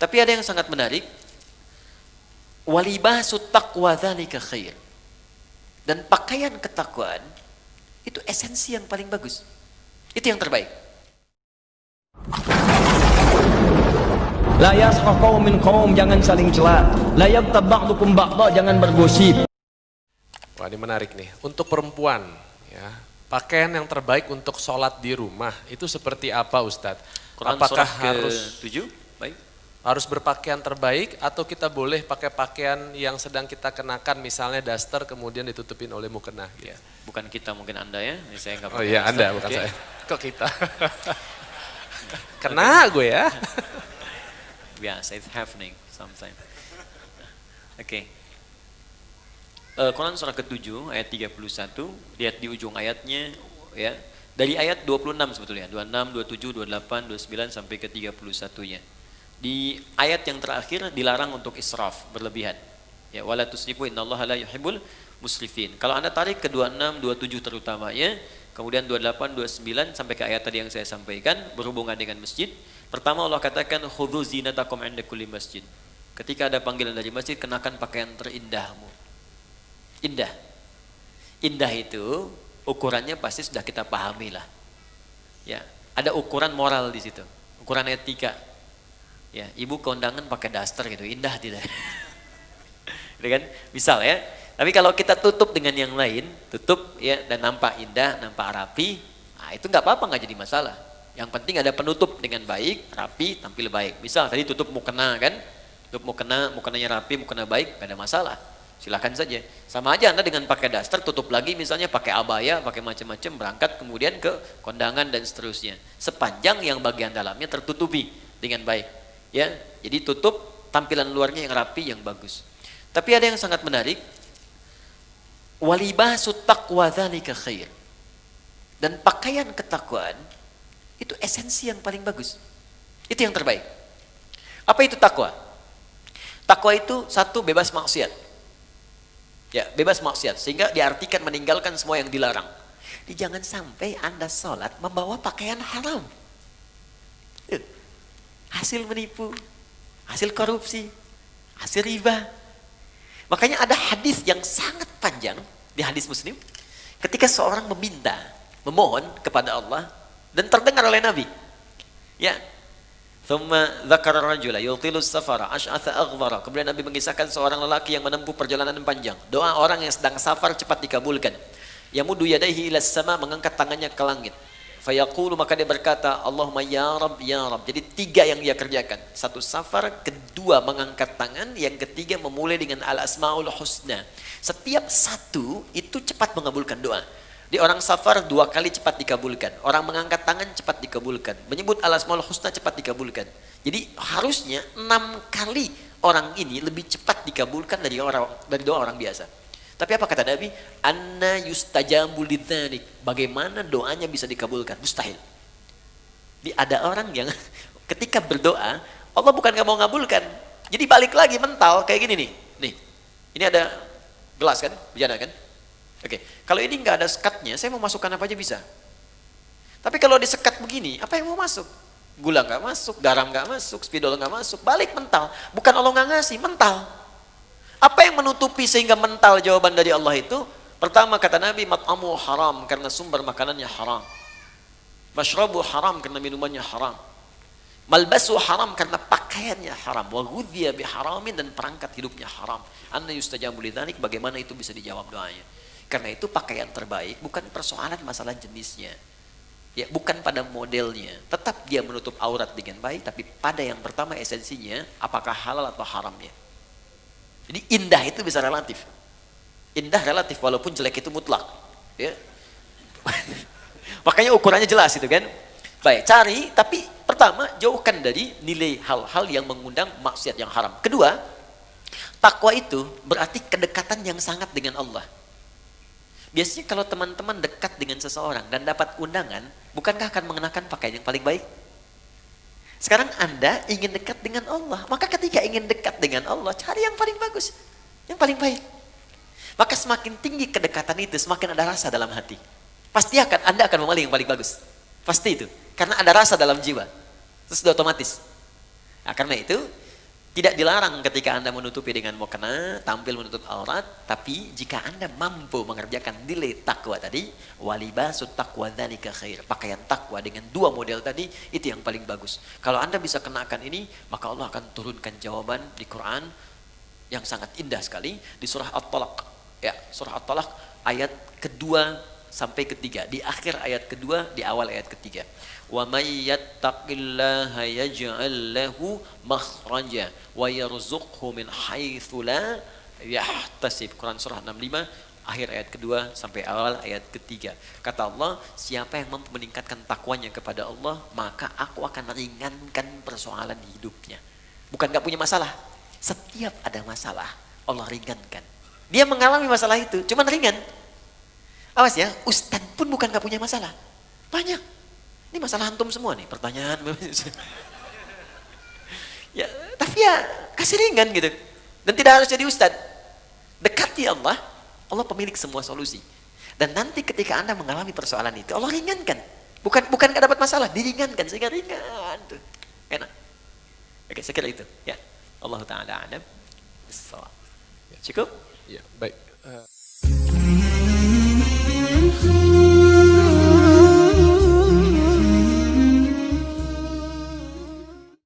Tapi ada yang sangat menarik, walibasut taqwa dzalika khair. Dan pakaian ketakwaan itu esensi yang paling bagus. Itu yang terbaik. La yaskhah qaumin qaum, jangan saling cela. La yagtab ba'dukum ba'dha, jangan bergosip. Wah, ini menarik nih. Untuk perempuan, ya, pakaian yang terbaik untuk sholat di rumah itu seperti apa, Ustadz? Quran Apakah surah harus ke-7? Baik. harus berpakaian terbaik atau kita boleh pakai pakaian yang sedang kita kenakan, misalnya daster kemudian ditutupin oleh mukena? Ya, bukan kita, mungkin Anda ya. Ini saya nggak Oh pakai iya, daster. Anda bukan Oke. saya. Kok kita? Kena gue ya. Biasa, it's happening sometimes. Oke. Quran surah ke-7 ayat 31, lihat di ujung ayatnya ya. Dari ayat 26 sebetulnya, 26, 27, 28, 29 sampai ke 31-nya. Di ayat yang terakhir dilarang untuk israf, berlebihan. Ya, wala tusrifu innallaha la yuhibbul musrifin. Kalau Anda tarik ke 26, 27 terutamanya, kemudian 28, 29 sampai ke ayat tadi yang saya sampaikan berhubungan dengan masjid. Pertama Allah katakan khudzu zinatakum 'inda kulli masjid. Ketika ada panggilan dari masjid, kenakan pakaian terindahmu. Indah. Indah itu ukurannya pasti sudah kita pahami lah. Ya, ada ukuran moral di situ. Ukuran etika. Ya, ibu kondangan pakai daster gitu, indah tidak? Gitu kan? Misal ya. Tapi kalau kita tutup dengan yang lain, tutup ya dan nampak indah, nampak rapi, nah itu nggak apa-apa, nggak jadi masalah. Yang penting ada penutup dengan baik, rapi, tampil baik. Misal tadi tutup mukena kan, tutup mukena, mukenanya rapi, mukena baik, nggak ada masalah. Silakan saja. Sama aja Anda dengan pakai daster, tutup lagi misalnya pakai abaya, pakai macam-macam, berangkat kemudian ke kondangan dan seterusnya. Sepanjang yang bagian dalamnya tertutupi dengan baik. Ya, jadi tutup tampilan luarnya yang rapi, yang bagus. Tapi ada yang sangat menarik, walibasut taqwa dzalika khair. Dan pakaian ketakwaan itu esensi yang paling bagus. Itu yang terbaik. Apa itu takwa? Takwa itu satu, bebas maksiat. Ya, bebas maksiat. Sehingga diartikan meninggalkan semua yang dilarang. Jangan sampai Anda sholat membawa pakaian haram. Hasil menipu, hasil korupsi, hasil riba. Makanya ada hadis yang sangat panjang di hadis Muslim. Ketika seorang meminta, memohon kepada Allah dan terdengar oleh Nabi. Ya. Thumma dzakara rajula yutilu safara ash'atha aghdara. Kemudian Nabi mengisahkan seorang lelaki yang menempuh perjalanan panjang. Doa orang yang sedang safar cepat dikabulkan. Yamudu yadayhi ilas sama, mengangkat tangannya ke langit. Fayaqulu, maka dia berkata, Allahumma ya Rabb ya Rabb. Jadi tiga yang dia kerjakan. Satu safar, kedua mengangkat tangan, yang ketiga memulai dengan al-asmaul husna. Setiap satu itu cepat mengabulkan doa. Di orang safar 2 kali cepat dikabulkan. Orang mengangkat tangan cepat dikabulkan. Menyebut al-asmaul husna cepat dikabulkan. Jadi harusnya 6 kali orang ini lebih cepat dikabulkan dari doa orang biasa. Tapi apa kata Nabi? Anna yustajabu lidzalik. Bagaimana doanya bisa dikabulkan? Mustahil. Jadi ada orang yang ketika berdoa, Allah bukan gak mau ngabulkan. Jadi balik lagi mental kayak gini nih. Nih, ini ada gelas kan? Bejana kan? Oke, kalau ini nggak ada sekatnya, saya mau masukkan apa aja bisa. Tapi kalau disekat begini, apa yang mau masuk? Gula nggak masuk, garam nggak masuk, spidol nggak masuk. Balik mental. Bukan Allah nggak ngasih, mental. Apa yang menutupi sehingga mental jawaban dari Allah itu? Pertama kata Nabi, mat'amu haram karena sumber makanannya haram. Mashrabu haram karena minumannya haram. Malbasu haram karena pakaiannya haram. Wa ghudhiya biharamin, dan perangkat hidupnya haram. Anna yustajabu lidzalik, bagaimana itu bisa dijawab doanya? Karena itu pakaian terbaik bukan persoalan masalah jenisnya. Ya, bukan pada modelnya. Tetap dia menutup aurat dengan baik, tapi pada yang pertama esensinya apakah halal atau haramnya. Jadi indah itu bisa relatif. Indah relatif, walaupun jelek itu mutlak. Ya. Makanya ukurannya jelas itu kan. Baik, cari, tapi pertama jauhkan dari nilai hal-hal yang mengundang maksiat yang haram. Kedua, takwa itu berarti kedekatan yang sangat dengan Allah. Biasanya kalau teman-teman dekat dengan seseorang dan dapat undangan, bukankah akan mengenakan pakaian yang paling baik? Sekarang Anda ingin dekat dengan Allah, maka ketika ingin dekat dengan Allah, cari yang paling bagus, yang paling baik. Maka semakin tinggi kedekatan itu, semakin ada rasa dalam hati. Pasti Anda akan memilih yang paling bagus. Pasti itu, karena ada rasa dalam jiwa. Itu sudah otomatis. Nah, karena itu, Tidak dilarang ketika Anda menutupi dengan mukena, tampil menutup aurat, tapi jika Anda mampu mengerjakan nilai takwa tadi, walibasut taqwa dzalika khair. Pakaian takwa dengan dua model tadi, itu yang paling bagus. Kalau Anda bisa kenakan ini, maka Allah akan turunkan jawaban di Quran yang sangat indah sekali di surah At-Talaq. Ya, surah At-Talaq ayat kedua sampai ketiga. Di akhir ayat kedua, di awal ayat ketiga. Wa may yattaqillaha yaj'al lahu makhraja wa yarzuqhu min haitsu la yahtasib. Quran surah 65 akhir ayat kedua sampai awal ayat ketiga. Kata Allah, siapa yang mampu meningkatkan takwanya kepada Allah, maka aku akan ringankan persoalan hidupnya. Bukan gak punya masalah. Setiap ada masalah, Allah ringankan. Dia mengalami masalah itu, cuman ringan. Awas ya, ustadz pun bukan gak punya masalah. Banyak. Ini masalah antum semua nih, pertanyaan. Ya, tapi ya kasih ringan gitu. Dan tidak harus jadi ustadz. Dekati Allah, Allah pemilik semua solusi. Dan nanti ketika Anda mengalami persoalan itu, Allah ringankan. Bukan gak dapat masalah, diringankan sehingga ringan tuh. Enak. Oke, saya kira itu. Ya, Allah Ta'ala alam. Cukup? Ya, baik.